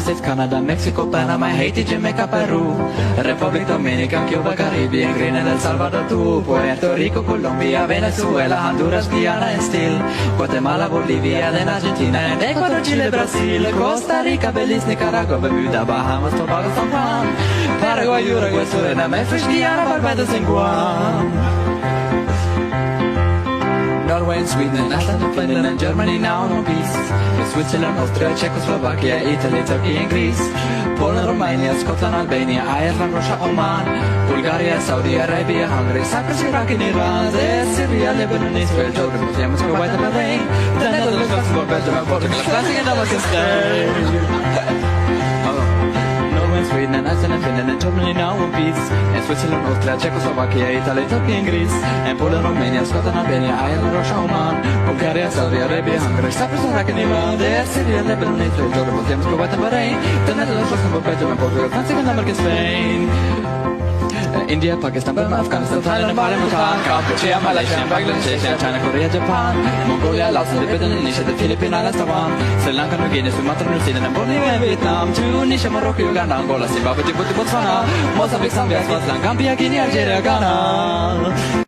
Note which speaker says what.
Speaker 1: United States, Canada, Mexico, Panama, Haiti, Jamaica, Peru, Republic Dominica, Cuba, Caribbean, Grenada, El Salvador, Puerto Rico, Colombia, Venezuela, Honduras, Guyana, and still Guatemala, Bolivia, then Argentina, and Ecuador, Chile, Brazil, Costa Rica, Belize, Nicaragua, Bermuda, Bahamas, Tobago, San Juan, Paraguay, Uruguay, Suriname, French Guiana, Barbados, and Guam. Norway and Sweden, Iceland, Finland and Germany now no peace. Switzerland, Austria, Czechoslovakia, Italy, Turkey and Greece, Poland, Romania, Scotland, Albania, Ireland, Russia, Oman, Bulgaria, Saudi Arabia, Hungary, Cyprus, Iraq and Iran, Syria, Lebanon, Israel, Jordan, Yemen, Kuwait and Bahrain, the Netherlands, Luxembourg, Belgium and Portugal, France and Pakistan. Sweden and Iceland and Finland and Germany now in peace. And Switzerland, Austria, Czechoslovakia, Italy, Turkey and Greece, and Poland, Romania, Scotland, Albania, Ireland, Russia, Oman, Bulgaria, Saudi Arabia, Hungary, Cyprus, Iraq and Iran, Syria, Lebanon, Israel, Jordan, Yemen, Kuwait and Bahrain, the Netherlands, Luxembourg, Belgium and Portugal, France and America, Spain. India, Pakistan, Burma, Afghanistan, Thailand, Nepal, Bhutan, Cambodia, Malaysia, Bangladesh, China, Korea, Japan, Mongolia, Laos, Lebanon, Indonesia, the Philippines, Islands, Taiwan, Sri Lanka, New Guinea, Sumatra, New Zealand, Borneo, Vietnam, Tunisia, Morocco, Uganda, Angola, Zimbabwe, Djibouti, Botswana, Mozambique, Zambia, Swaziland, Gambia, Guinea, Algeria, Ghana.